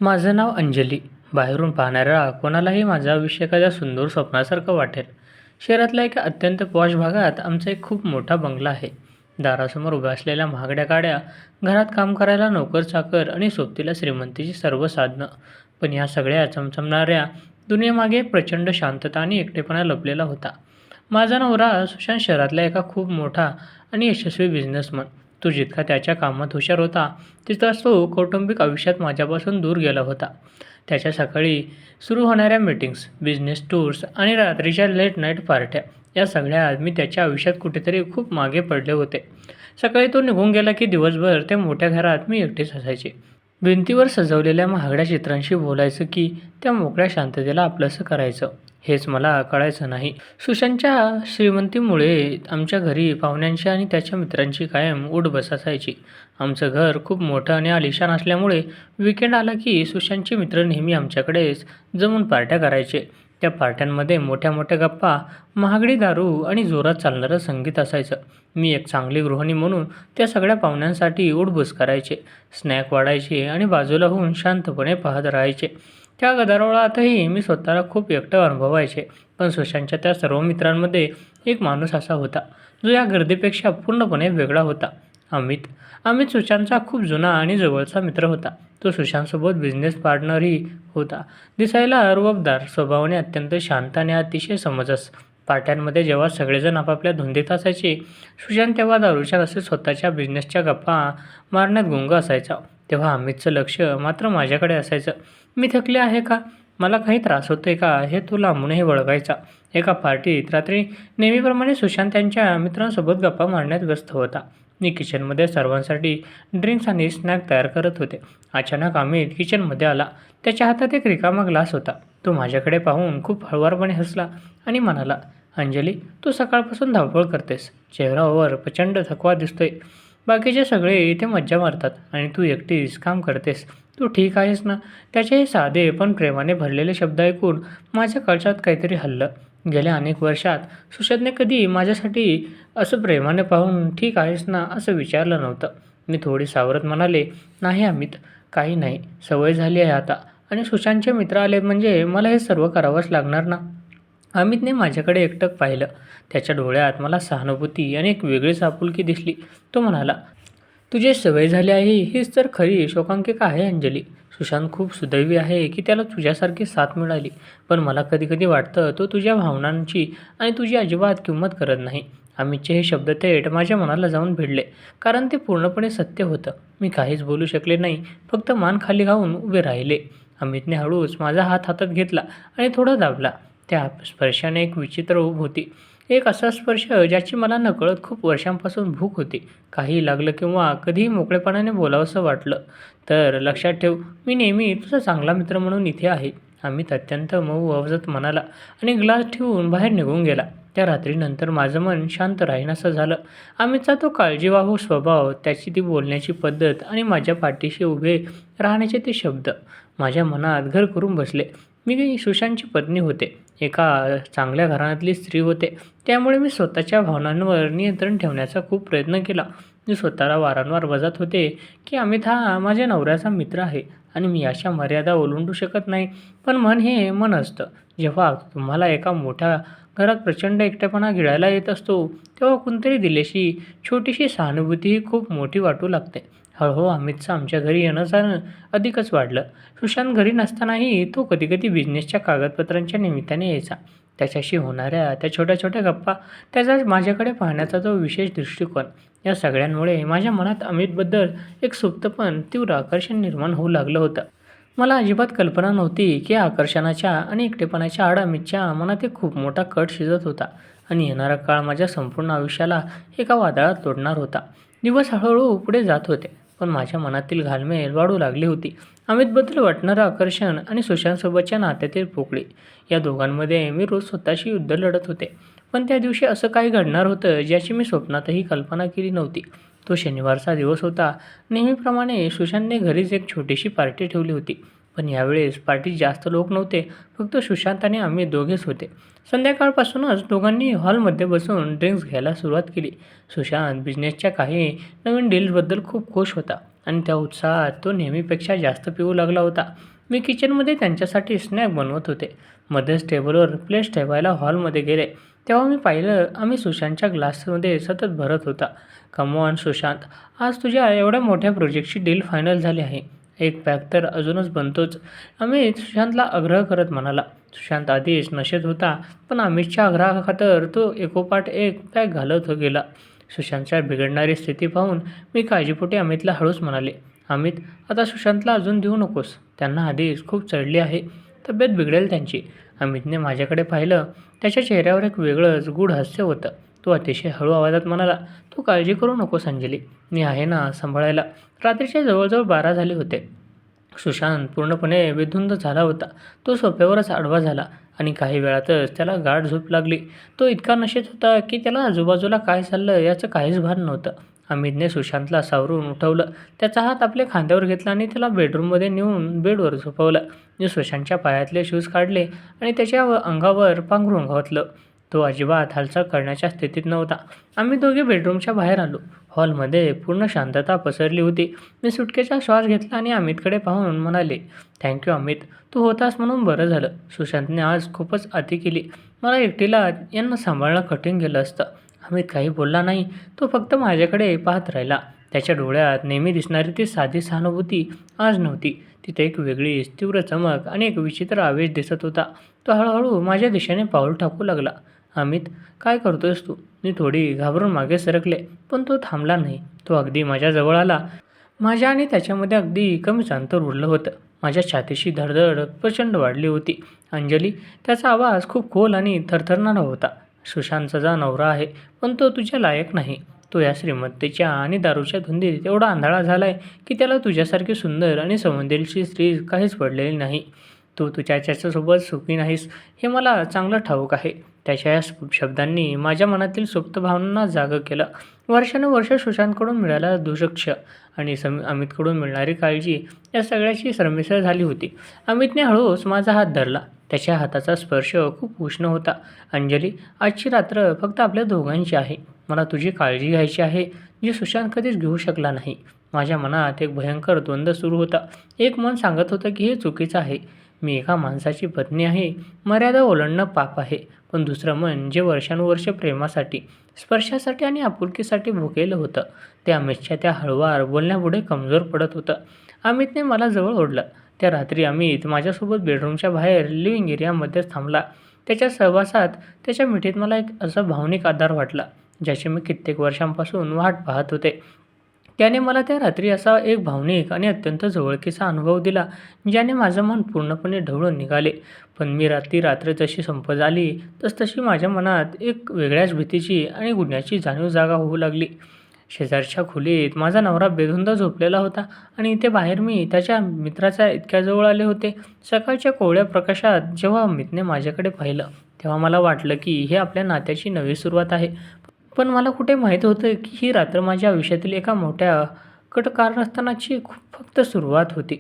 माझं नाव अंजली. बाहेरून पाहणाऱ्या कोणालाही माझं आयुष्य एखाद्या सुंदर स्वप्नासारखं वाटेल. शहरातल्या एका अत्यंत पॉश भागात आमचा एक खूप मोठा बंगला आहे. दारासमोर उभ्या असलेल्या महागड्या गाड्या, घरात काम करायला नोकर-चाकर आणि सोबतीला श्रीमंतीची सर्व साधनं. पण या सगळ्या चमचमणाऱ्या दुनियेमागे एक प्रचंड शांतता आणि एकटेपणा लपलेला होता. माझा नवरा सुशांत शहरातला एका खूप मोठा आणि यशस्वी बिझनेसमन. तो जितका त्याच्या कामात हुशार होता, तितकाच तो कौटुंबिक आयुष्यात माझ्यापासून दूर गेला होता. त्याच्या सकाळी सुरू होणाऱ्या मीटिंग्स, बिझनेस टूर्स आणि रात्रीच्या लेट नाईट पार्ट्या या सगळ्यात मी त्याच्या आयुष्यात कुठेतरी खूप मागे पडले होते. सकाळी तो निघून गेला की दिवसभर त्या मोठ्या घरात मी एकटीच असायचे. भिंतीवर सजवलेल्या महागड्या चित्रांशी बोलायचं की त्या मोकळ्या शांततेला आपलंसं करायचं, हेच मला कळायचं नाही. सुशांतच्या श्रीमंतीमुळे आमच्या घरी पाहुण्यांची आणि त्याच्या मित्रांची कायम उठ-बस असायची. आमचं घर खूप मोठं आणि आलिशान असल्यामुळे वीकेंड आला की सुशांतचे मित्र नेहमी आमच्याकडेच जमून पार्ट्या करायचे. त्या पार्ट्यांमध्ये मोठ्या-मोठ्या गप्पा, महागडी दारू आणि जोरात चालणारं संगीत असायचं. मी एक चांगली गृहिणी म्हणून त्या सगळ्या पाहुण्यांसाठी उठ-बस करायचे, स्नॅक वाढायचे आणि बाजूला होऊन शांतपणे पाहत राहायचे. त्या गदारोळातही मी स्वतःला खूप एकटं अनुभवायचे. पण सुशांतच्या त्या सर्व मित्रांमध्ये एक माणूस असा होता, जो या गर्दीपेक्षा पूर्णपणे वेगळा होता. अमित. अमित सुशांतचा खूप जुना आणि जवळचा मित्र होता. तो सुशांतसोबत बिझनेस पार्टनरही होता. दिसायला रुबाबदार, स्वभावाने अत्यंत शांत आणि अतिशय समंजस. पार्ट्यांमध्ये जेव्हा सगळेजण आपापल्या धुंदीत असायचे, सुशांत तेव्हा दारूच्या नशेत स्वतःच्या बिझनेसच्या गप्पा मारण्यात गुंग असायचा. तेव्हा अमितचं लक्ष मात्र माझ्याकडे असायचं. मी थकले आहे का? मला काही त्रास होतोय का? हे तो लांबूनही ओळखायचा. एका पार्टीत रात्री नेहमीप्रमाणे सुशांत त्यांच्या मित्रांसोबत गप्पा मारण्यात व्यस्त होता. मी किचनमध्ये सर्वांसाठी ड्रिंक्स आणि स्नॅक तयार करत होते. अचानक अमित किचनमध्ये आला. त्याच्या हातात एक रिकामा ग्लास होता. तो माझ्याकडे पाहून खूप हळुवारपणे हसला आणि म्हणाला, अंजली, तू सकाळपासून धावपळ करतेस. चेहऱ्यावर प्रचंड थकवा दिसतोय. बाकीचे सगळे इथे मज्जा मारतात आणि तू एकटीच काम करतेस. तू ठीक आहेस ना? त्याचे हे साधे पण प्रेमाने भरलेले शब्द ऐकून माझ्या कळशात काहीतरी हललं. गेल्या अनेक वर्षात सुशांतने कधी माझ्यासाठी असं प्रेमाने पाहून ठीक आहेस ना असं विचारलं नव्हतं. मी थोडी सावरत म्हणाले, नाही अमित, काही नाही. सवय झाली आहे आता. आणि सुशांतचे मित्र आले म्हणजे मला हे सर्व करावंच लागणार ना. अमितने माझ्याकडे एकटक पाहिलं. त्याच्या डोळ्यात मला सहानुभूती आणि एक वेगळीच आपुलकी दिसली. तो म्हणाला, तुझी सवय झाली आहे हीच तर खरी शोकांतिका आहे अंजली. सुशांत खूप सुदैवी आहे की त्याला तुझ्यासारखी साथ मिळाली. पण मला कधी-कधी वाटतं तो तुझ्या भावनांची आणि तुझी अजिबात किंमत करत नाही. अमितचे हे शब्द थेट माझ्या मनाला जाऊन भिडले. कारण ते पूर्णपणे सत्य होतं. मी काहीच बोलू शकले नाही. फक्त मान खाली घालून उभे राहिले. अमितने हळूच माझा हात हातात घेतला आणि थोडा दाबला. त्या स्पर्शाने एक विचित्र ऊब होती. एक असा स्पर्श ज्याची मला नकळत खूप वर्षांपासून भूक होती. काहीही लागलं किंवा कधीही मोकळेपणाने बोलावंसं वाटलं तर लक्षात ठेव, मी नेहमी तुझा चांगला मित्र म्हणून इथे आहे. अमित अत्यंत मऊ आवाजात म्हणाला आणि ग्लास ठेवून बाहेर निघून गेला. त्या रात्रीनंतर माझं मन शांत राहीनासं झालं. अमितचा तो काळजीवाहू स्वभाव, त्याची ती बोलण्याची पद्धत आणि माझ्या पाठीशी उभे राहण्याचे ते शब्द माझ्या मनात घर करून बसले. मी सुशांतची पत्नी होते. एका चांगल्या घराण्यातली स्त्री होते. त्यामुळे मी स्वतःच्या भावनांवर नियंत्रण ठेवण्याचा खूप प्रयत्न केला. मी स्वतःला वारंवार वजात होते की अमित हा माझ्या नवऱ्याचा मित्र आहे आणि मी अशा मर्यादा ओलांडू शकत नाही. पण मन हे मन असतं. जेव्हा तुम्हाला एका मोठ्या घरात प्रचंड एकटेपणा गिळायला येत असतो, तेव्हा कोणतरी दिलेली छोटीशी सहानुभूती ही खूप मोठी वाटू लागते. हळूहळू अमितचं आमच्या घरी येणं-जाणं अधिकच वाढलं. सुशांत घरी नसतानाही तो कधीकधी बिझनेसच्या कागदपत्रांच्या निमित्ताने यायचा. त्याच्याशी होणाऱ्या त्या छोट्या-छोट्या गप्पा, त्याचा माझ्याकडे पाहण्याचा जो विशेष दृष्टिकोन, या सगळ्यांमुळे माझ्या मनात अमितबद्दल एक सुप्त पण तीव्र आकर्षण निर्माण होऊ लागलं होतं. मला अजिबात कल्पना नव्हती की या आकर्षणाच्या आणि एकटेपणाच्या आड अमितच्या मनात एक खूप मोठा कट शिजत होता आणि येणारा काळ माझ्या संपूर्ण आयुष्याला एका वादळात लोटणार होता. दिवस हळूहळू पुढे जात होते, पण माझ्या मनातील घालमेल वाढू लागली होती. अमितबद्दल वाटणारं आकर्षण आणि सुशांतसोबतच्या नात्यातील पोकळी, या दोघांमध्ये मी रोज स्वतःशी युद्ध लढत होते. पण त्या दिवशी असं काही घडणार होतं ज्याची मी स्वप्नातही कल्पना केली नव्हती. तो शनिवारचा दिवस होता. नेहमीप्रमाणे सुशांतने घरीच एक छोटीशी पार्टी ठेवली होती. पण यावेळेस पार्टीत जास्त लोक नव्हते. फक्त सुशांत आणि आम्ही दोघेच होते. संध्याकाळपासूनच दोघांनी हॉलमध्ये बसून ड्रिंक्स घ्यायला सुरुवात केली. सुशांत बिझनेसच्या काही नवीन डील्सबद्दल खूप खुश होता आणि त्या उत्साहात तो नेहमीपेक्षा जास्त पिऊ लागला होता. मी किचनमध्ये त्यांच्यासाठी स्नॅक बनवत होते. मध्येच टेबलवर प्लेट्स ठेवायला हॉलमध्ये गेले. तेव्हा मी पाहिलं अमित सुशांतच्या ग्लासमध्ये सतत भरत होता. कम ऑन सुशांत, आज तुझ्या एवढ्या मोठ्या प्रोजेक्टची डील फायनल झाली आहे. एक पॅक तर अजूनच बनतोच. अमित सुशांतला आग्रह करत म्हणाला. सुशांत आधीच नशेत होता, पण अमितच्या आग्रहाखातर तो एकोपाठ एक पॅक घालत गेला. सुशांतच्या बिघडणारी स्थिती पाहून मी काळजीपोटी अमितला हळूच म्हणाले, अमित, आता सुशांतला अजून देऊ नकोस. त्यांना आधीच खूप चढली आहे. तब्येत बिघडेल त्यांची. अमितने माझ्याकडे पाहिलं. त्याच्या चेहऱ्यावर एक वेगळंच गूढ हास्य होतं. तो अतिशय हळू आवाजात म्हणाला, तू काळजी करू नकोस अंजली. मी आहे ना सांभाळायला. रात्रीचे जवळजवळ 12 झाले होते. सुशांत पूर्णपणे बेधुंद झाला होता. तो सोफ्यावरच आडवा झाला आणि काही वेळातच त्याला गाढ झोप लागली. तो इतका नशेत होता की त्याला आजूबाजूला काय चाललं याचं काहीच भान नव्हतं. अमितने सुशांतला सावरून उठवलं. त्याचा हात आपल्या खांद्यावर घेतला आणि त्याला बेडरूममध्ये नेऊन बेडवर झोपवलं. मी सुशांतच्या पायातले शूज काढले आणि त्याच्या अंगावर पांघरून घातलं. तो अजिबात हालचाल करण्याच्या स्थितीत नव्हता. आम्ही दोघे बेडरूमच्या बाहेर आलो. हॉलमध्ये पूर्ण शांतता पसरली होती. मी सुटकेचा श्वास घेतला आणि अमितकडे पाहून म्हणाले, थँक्यू अमित, तू होतास म्हणून बरं झालं. सुशांतने आज खूपच अति केली. मला एकटीला यांना सांभाळणं कठीण गेलं असतं. अमित काही बोलला नाही. तो फक्त माझ्याकडे पाहत राहिला. त्याच्या डोळ्यात नेहमी दिसणारी ती साधी सहानुभूती आज नव्हती. तिथे एक वेगळीच तीव्र चमक आणि एक विचित्र आवेश दिसत होता. तो हळूहळू माझ्या दिशेने पाऊल टाकू लागला. अमित, काय करतोयस तू? मी थोडी घाबरून मागे सरकले, पण तो थांबला नाही. तो अगदी माझ्याजवळ आला. माझ्या आणि त्याच्यामध्ये अगदी कमीच अंतर उरलं होतं. माझ्या छातीची धडधड प्रचंड वाढली होती. अंजली, त्याचा आवाज खूप खोल आणि थरथरणारा होता. सुशांतचा नवरा आहे, पण तो तुझ्या लायक नाही. तो या श्रीमंतीच्या आणि दारूच्या धुंदीत एवढा आंधळा झालाय की त्याला तुझ्यासारखी सुंदर आणि संवेदनशील स्त्री काहीच पडलेली नाही. तू त्याच्यासोबत सुखी नाहीस हे मला चांगलं ठाऊक आहे. त्याच्या या शब्दांनी माझ्या मनातील सुप्त भावनांना जागं केलं. वर्षानुवर्ष सुशांतकडून मिळालेला दुर्लक्ष आणि अमितकडून मिळणारी काळजी या सगळ्याची सरमिसळ झाली होती. अमितने हळूच माझा हात धरला. त्याच्या हाताचा स्पर्श खूप उष्ण होता. अंजली, आजची रात्र फक्त आपल्या दोघांची आहे. मला तुझी काळजी घ्यायची आहे, जी सुशांत कधीच घेऊ शकला नाही. माझ्या मनात एक भयंकर द्वंद्व सुरू होता. एक मन सांगत होतं की हे चुकीचं आहे. मी एका माणसाची पत्नी आहे. मर्यादा ओलांडणं पाप आहे. पण दुसरं मन जे वर्षानुवर्ष प्रेमासाठी, स्पर्शासाठी आणि आपुलकीसाठी भुकेलं होतं, ते अमितच्या त्या हळुवार बोलण्यापुढे कमजोर पडत होतं. अमितने मला जवळ ओढलं. त्या रात्री अमित माझ्यासोबत बेडरूमच्या बाहेर लिव्हिंग एरियामध्येच थांबला. त्याच्या सहवासात, त्याच्या मिठीत मला एक असा भावनिक आधार वाटला, ज्याची मी कित्येक वर्षांपासून वाट पाहत होते. त्याने मला त्या रात्री असा एक भावनिक आणि अत्यंत जवळकीचा अनुभव दिला, ज्याने माझं मन पूर्णपणे ढवळून निघाले. पण मी रात्र जशी संपत आली, तसतशी माझ्या मनात एक वेगळ्याच भीतीची आणि गुन्ह्याची जाणीव जागा होऊ लागली. शेजारच्या खोलीत माझा नवरा बेधुंद झोपलेला होता आणि इथे बाहेर मी त्याच्या मित्राच्या इतक्या जवळ आले होते. सकाळच्या कोवळ्या प्रकाशात जेव्हा अमितने माझ्याकडे पाहिलं, तेव्हा मला वाटलं की हे आपल्या नात्याची नवी सुरुवात आहे. पण मला कुठे माहीत होतं की ही रात्र माझ्या आयुष्यातील एका मोठ्या कारणास्तनाची फक्त सुरुवात होती.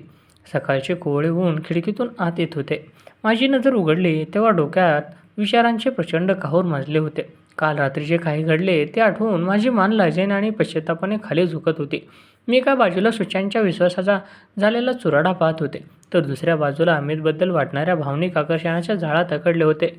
सकाळचे कोवळे ऊन खिडकीतून आत येत होते. माझी नजर उघडली तेव्हा डोक्यात विचारांचे प्रचंड काहूर माजले होते. काल रात्री जे काही घडले ते आठवून माझी मान लाजेने आणि पश्चात्तापाने खाली झुकत होती. मी एका बाजूला सुशांतच्या विश्वासाचा झालेला चुराडा पाहत होते, तर दुसऱ्या बाजूला अमितबद्दल वाटणाऱ्या भावनिक आकर्षणाच्या जाळात अडकले होते.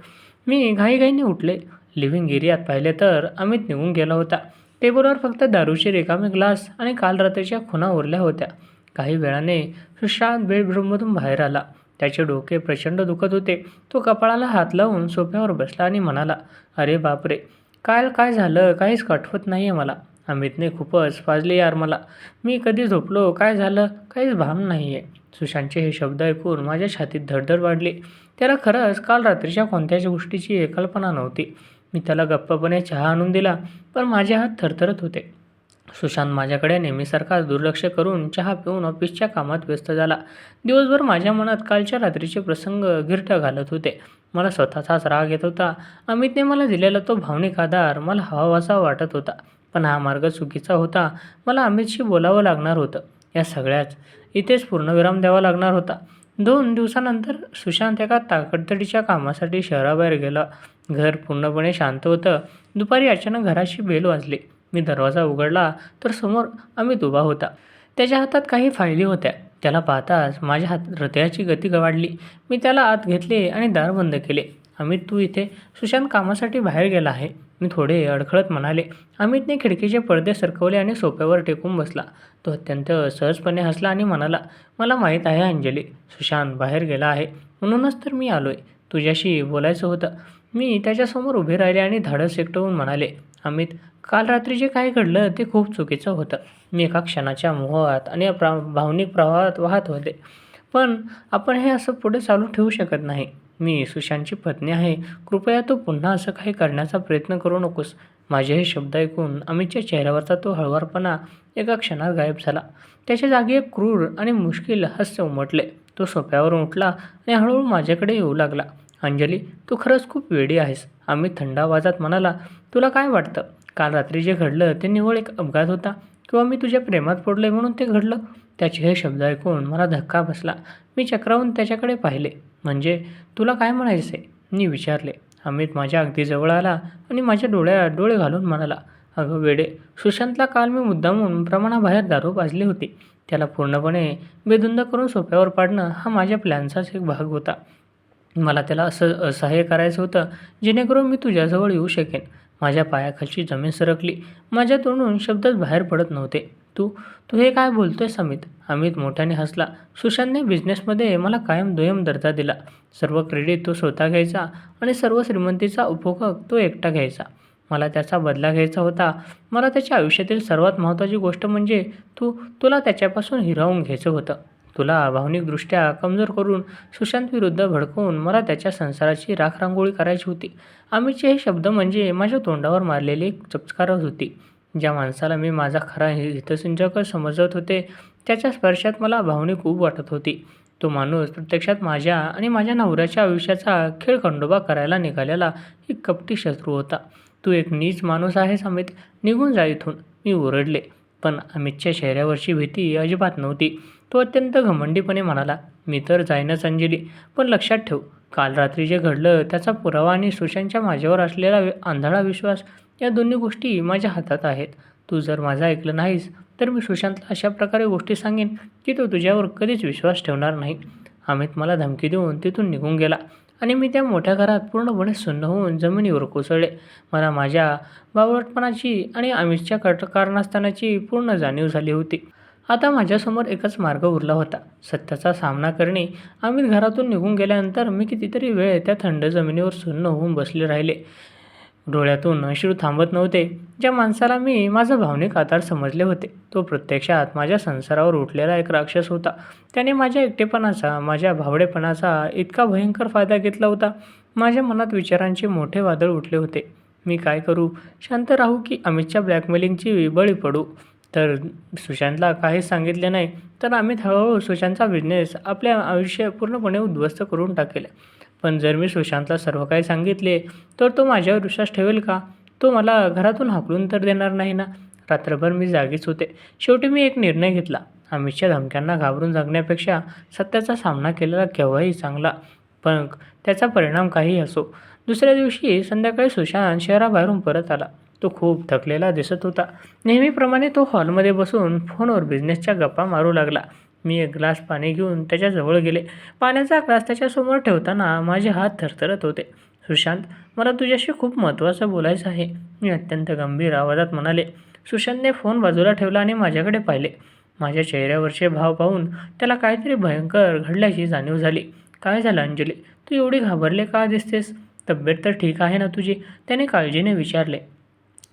मी घाईघाईने उठले. लिव्हिंग एरियात पाहिले तर अमित निघून गेला होता. टेबलवर फक्त दारूचे रिकामे ग्लास आणि काल रात्रीच्या खुणा उरल्या होत्या. काही वेळाने सुशांत बेडरूममधून बाहेर आला. त्याचे डोके प्रचंड दुखत होते. तो कपाळाला हात लावून सोफ्यावर बसला आणि म्हणाला, अरे बापरे, काल काय झालं काहीच आठवत नाही आहे मला. अमितने खूपच पाजले यार मला. मी कधी झोपलो, काय झालं काहीच भान नाही आहे. सुशांतचे हे शब्द ऐकून माझ्या छातीत धडधड वाढली. त्याला खरंच काल रात्रीच्या कोणत्याच गोष्टीची कल्पना नव्हती. मी त्याला गप्पपणे चहा आणून दिला, पण माझे हात थरथरत होते. सुशांत माझ्याकडे नेहमीसारखाच दुर्लक्ष करून चहा पिऊन ऑफिसच्या कामात व्यस्त झाला. दिवसभर माझ्या मनात कालच्या रात्रीचे प्रसंग गिरट्या घालत होते. मला स्वतःचाच राग येत होता. अमितने मला दिलेला तो भावनिक आधार मला हवाहवासा वाटत होता, पण हा मार्ग चुकीचा होता. मला अमितशी बोलावं लागणार होतं. या सगळ्याच इथेच पूर्णविराम द्यावा लागणार होता. 2 दिवसानंतर सुशांत एका तातडीच्या कामासाठी शहराबाहेर गेला. घर पूर्णपणे शांत होतं. दुपारी अचानक घराची बेल वाजली. मी दरवाजा उघडला तर समोर अमित उभा होता. त्याच्या हातात काही फायली होत्या. त्याला पाहताच माझ्या हृदयाची गती वाढली. मी त्याला आत घेतले आणि दार बंद केले. "अमित, तू इथे?" "सुशांत कामासाठी बाहेर गेला आहे." मी थोडे अडखळत म्हणाले. अमितने खिडकीचे पडदे सरकवले आणि सोफ्यावर टेकून बसला. तो अत्यंत सहजपणे हसला आणि म्हणाला, "मला माहीत आहे अंजली, सुशांत बाहेर गेला आहे. म्हणूनच तर मी आलोय. तुझ्याशी बोलायचं होतं." मी त्याच्यासमोर उभे राहिले आणि धाडस एकवटून म्हणाले, "अमित, काल रात्री जे काही घडलं ते खूप चुकीचं होतं. मी एका क्षणाच्या मोहात आणि भावनिक प्रवाहात वाहत होते. पण आपण हे असं पुढे चालू ठेवू शकत नाही. मी सुशांतची पत्नी आहे. कृपया तू पुन्हा असं काही करण्याचा प्रयत्न करू नकोस." माझे हे शब्द ऐकून अमितच्या चेहऱ्यावरचा तो हळुवारपणा एका क्षणात गायब झाला. त्याच्या जागी एक क्रूर आणि मुश्किल हास्य उमटले. तो सोफ्यावरून उठला आणि हळूहळू माझ्याकडे येऊ लागला. "अंजली, तू खरंच खूप वेडी आहेस." अमित थंड आवाजात म्हणाला. "तुला काय वाटतं, काल रात्री जे घडलं ते निव्वळ एक अपघात होता? किंवा मी तुझ्या प्रेमात पडलोय म्हणून ते घडलं?" त्याचे हे शब्द ऐकून मला धक्का बसला. मी चक्रावून त्याच्याकडे पाहिले. "म्हणजे तुला काय म्हणायचंय?" मी विचारले. अमित माझ्या अगदी जवळ आला आणि माझ्या डोळ्यात डोळे घालून म्हणाला, "अगं वेडे, सुशांतला काल मी मुद्दामून प्रमाणाबाहेर दारू पाजली होती. त्याला पूर्णपणे बेधुंद करून सोफ्यावर पाडणं हा माझ्या प्लॅनचाच एक भाग होता. मला त्याला असं असहाय्य करायचं होतं जेणेकरून मी तुझ्याजवळ येऊ शकेन." माझ्या पायाखालची जमीन सरकली. माझ्या तोंडून शब्दच बाहेर पडत नव्हते. "तू तू हे काय बोलतोयस अमित?" अमित मोठ्याने हसला. "सुशांतने बिझनेसमध्ये मला कायम दुय्यम दर्जा दिला. सर्व क्रेडिट तो स्वतः घ्यायचा आणि सर्व श्रीमंतीचा उपभोग तो एकटा घ्यायचा. मला त्याचा बदला घ्यायचा होता. मला त्याच्या आयुष्यातील सर्वात महत्त्वाची गोष्ट म्हणजे तुला त्याच्यापासून हिरावून घ्यायचं होतं. तुला भावनिकदृष्ट्या कमजोर करून सुशांतविरुद्ध भडकवून मला त्याच्या संसाराची राखरांगोळी करायची होती." अमितचे हे शब्द म्हणजे माझ्या तोंडावर मारलेली एक चपकारच होती. ज्या माणसाला मी माझा खरा हितचिंतक समजत होते, त्याच्या स्पर्शात मला भावनिक ऊब वाटत होती. तो माणूस प्रत्यक्षात माझ्या आणि माझ्या नवऱ्याच्या आयुष्याचा खेळखंडोबा करायला निघालेला एक कपटी शत्रू होता. "तू एक नीच माणूस आहेस अमित. निघून जा इथून." मी ओरडले. पण अमितच्या चेहऱ्यावरची भीती अजिबात नव्हती. तो अत्यंत घमंडीपणे म्हणाला, "मी तर जाईनच अंजली. पण लक्षात ठेव, काल रात्री जे घडलं त्याचा पुरावा आणि सुशांतच्या माझ्यावर असलेला आंधळा विश्वास या दोन्ही गोष्टी माझ्या हातात आहेत. तू जर माझं ऐकलं नाहीस तर मी सुशांतला अशा प्रकारे गोष्टी सांगेन की तो तुझ्यावर कधीच विश्वास ठेवणार नाही." अमित मला धमकी देऊन तिथून निघून गेला आणि मी त्या मोठ्या घरात पूर्णपणे सुन्न होऊन जमिनीवर कोसळले. मला माझ्या बावळटपणाची आणि अमितच्या कारणास्थानाची पूर्ण जाणीव झाली होती. आता माझ्यासमोर एकच मार्ग उरला होता, सत्याचा सामना करणे. अमित घरातून निघून गेल्यानंतर मी कितीतरी वेळ त्या थंड जमिनीवर सुन्न होऊन बसले राहिले. डोळ्यातून अश्रू थांबत नव्हते. ज्या माणसाला मी माझा भावनिक आधार समजले होते, तो प्रत्यक्षात माझ्या संसारावर उठलेला एक राक्षस होता. त्याने माझ्या एकटेपणाचा, माझ्या भावडेपणाचा इतका भयंकर फायदा घेतला होता. माझ्या मनात विचारांचे मोठे वादळ उठले होते. मी काय करू? शांत राहू की अमितच्या ब्लॅकमेलिंगची बळी पडू? तर सुशांतला काहीच सांगितले नाही तर अमित हळूहळू सुशांतचा बिझनेस, आपले आयुष्य पूर्णपणे उद्ध्वस्त करून टाकेल. पण जर मी सुशांतला सर्व काही सांगितले तर तो माझ्यावर विश्वास ठेवेल का? तो मला घरातून हाकलून तर देणार नाही ना? रात्रभर मी जागीच होते. शेवटी मी एक निर्णय घेतला. अमितच्या धमक्यांना घाबरून जगण्यापेक्षा सत्याचा सामना केलेला केव्हाही चांगला. पण त्याचा परिणाम काहीही असो. दुसऱ्या दिवशी संध्याकाळी सुशांत शहराबाहेरून परत आला. तो खूप थकलेला दिसत होता. नेहमीप्रमाणे तो हॉलमध्ये बसून फोनवर बिझनेसच्या गप्पा मारू लागला. मी एक ग्लास पाणी घेऊन त्याच्याजवळ गेले. पाण्याचा ग्लास त्याच्यासमोर ठेवताना माझे हात थरथरत होते. "सुशांत, मला तुझ्याशी खूप महत्त्वाचं बोलायचं आहे." मी अत्यंत गंभीर आवाजात म्हणाले. सुशांतने फोन बाजूला ठेवला आणि माझ्याकडे पाहिले. माझ्या चेहऱ्यावरचे भाव पाहून त्याला काहीतरी भयंकर घडल्याची जाणीव झाली. "काय झालं अंजली? तू एवढी घाबरले का दिसतेस? तब्येत तर ठीक आहे ना तुझी?" त्याने काळजीने विचारले.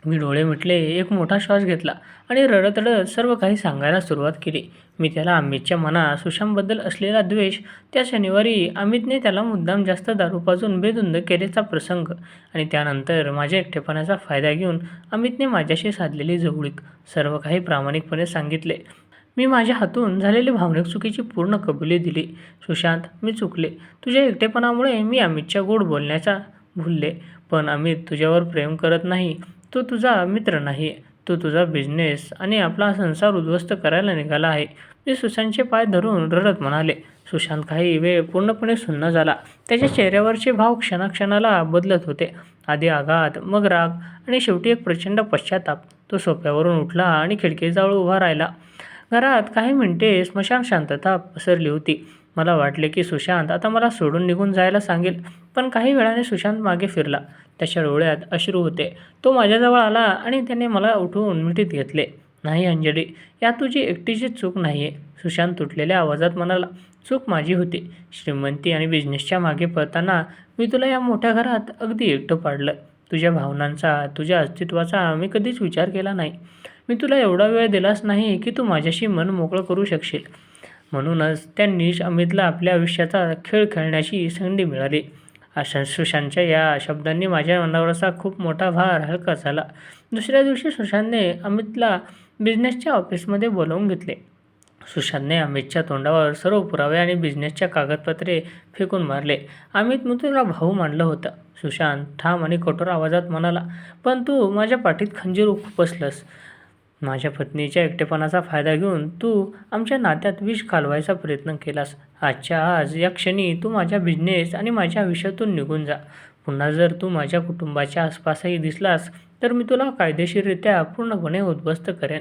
मी डोळे मिटले, एक मोठा श्वास घेतला आणि रडत-रडत सर्व काही सांगायला सुरुवात केली. मी त्याला अमितच्या मनात सुशांतबद्दल असलेला द्वेष, त्या शनिवारी अमितने त्याला मुद्दाम जास्त दारू पाजून बेधुंद केल्याचा प्रसंग आणि त्यानंतर माझ्या एकटेपणाचा फायदा घेऊन अमितने माझ्याशी साधलेली जवळीक, सर्व काही प्रामाणिकपणे सांगितले. मी माझ्या हातून झालेली भावनिक चुकीची पूर्ण कबुली दिली. "सुशांत, मी चुकले. तुझ्या एकटेपणामुळे मी अमितच्या गोड बोलण्याचा भुलले. पण अमित तुझ्यावर प्रेम करत नाही. तो तुझा मित्र नाही. तो तुझा बिझनेस आणि आपला संसार उद्ध्वस्त करायला निघाला आहे." मी सुशांतचे पाय धरून रडत म्हणाले. सुशांत काही वेळ पूर्णपणे सुन्न झाला. त्याच्या चेहऱ्यावरचे भाव क्षणाक्षणाला बदलत होते. आधी आघात, मग राग आणि शेवटी एक प्रचंड पश्चाताप. तो सोफ्यावरून उठला आणि खिडकीजवळ उभा राहिला. घरात काही मिनिटे स्मशान शांतता पसरली होती. मला वाटले की सुशांत आता मला सोडून निघून जायला सांगेल, पण काही वेळाने सुशांत मागे फिरला. त्याच्या डोळ्यात अश्रू होते. तो माझ्याजवळ आला आणि त्याने मला उठवून मिठीत घेतले. "नाही अंजली, यात तुझी एकटीची चूक नाहीये," सुशांत तुटलेल्या आवाजात म्हणाला. "चूक माझी होती. श्रीमंती आणि बिझनेसच्या मागे पळताना मी तुला या मोठ्या घरात अगदी एकटं पाडलं. तुझ्या भावनांचा, तुझ्या अस्तित्वाचा मी कधीच विचार केला नाही. मी तुला एवढा वेळ दिलाच नाही की तू माझ्याशी मन मोकळं करू शकशील. म्हणूनच त्यांनीच अमितला आपल्या आयुष्याचा खेळ खेळण्याची संधी मिळाली." अशा सुशांतच्या या शब्दांनी माझ्या मनावरचा खूप मोठा भार हलका झाला. दुसऱ्या दिवशी सुशांतने अमितला बिझनेसच्या ऑफिसमध्ये बोलावून घेतले. सुशांतने अमितच्या तोंडावर सर्व पुरावे आणि बिझनेसच्या कागदपत्रे फेकून मारले. "अमित, मी तुला भाऊ मानलं होतं," सुशांत ठाम आणि कठोर आवाजात म्हणाला. "पण तू माझ्या पाठीत खंजीर खुपसलंस. माझ्या पत्नीच्या एकटेपणाचा फायदा घेऊन तू आमच्या नात्यात विष घालवायचा प्रयत्न केलास. आजच्या आज, या क्षणी तू माझ्या बिझनेस आणि माझ्या आयुष्यातून निघून जा. पुन्हा जर तू माझ्या कुटुंबाच्या आसपासही दिसलास तर मी तुला कायदेशीररित्या पूर्णपणे उद्ध्वस्त करेन."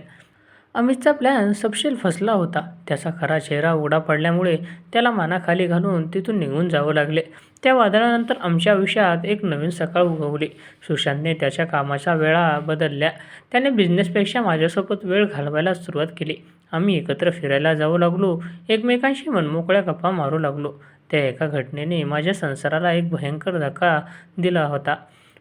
अमितचा प्लॅन सपशेल फसला होता. त्याचा खरा चेहरा उघडा पडल्यामुळे त्याला मानाखाली घालून तिथून निघून जावं लागले. त्या वादळानंतर आमच्या आयुष्यात एक नवीन सकाळ उगवली. सुशांतने त्याच्या कामाच्या वेळा बदलल्या. त्याने बिझनेसपेक्षा माझ्यासोबत वेळ घालवायला सुरुवात केली. आम्ही एकत्र फिरायला जाऊ लागलो. एकमेकांशी मनमोकळ्या गप्पा मारू लागलो. त्या एका घटनेने माझ्या संसाराला एक भयंकर धक्का दिला होता.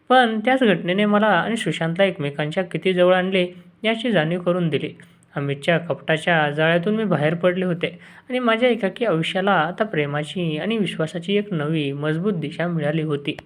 पण त्याच घटनेने मला आणि सुशांतला एकमेकांच्या किती जवळ आणले याची जाणीव करून दिली. अमितच्या कपटाच्या जाळ्यातून मी बाहेर पडले होते आणि माझ्या एकाकी आयुष्याला आता प्रेमाची आणि विश्वासाची एक नवी, मजबूत दिशा मिळाली होती.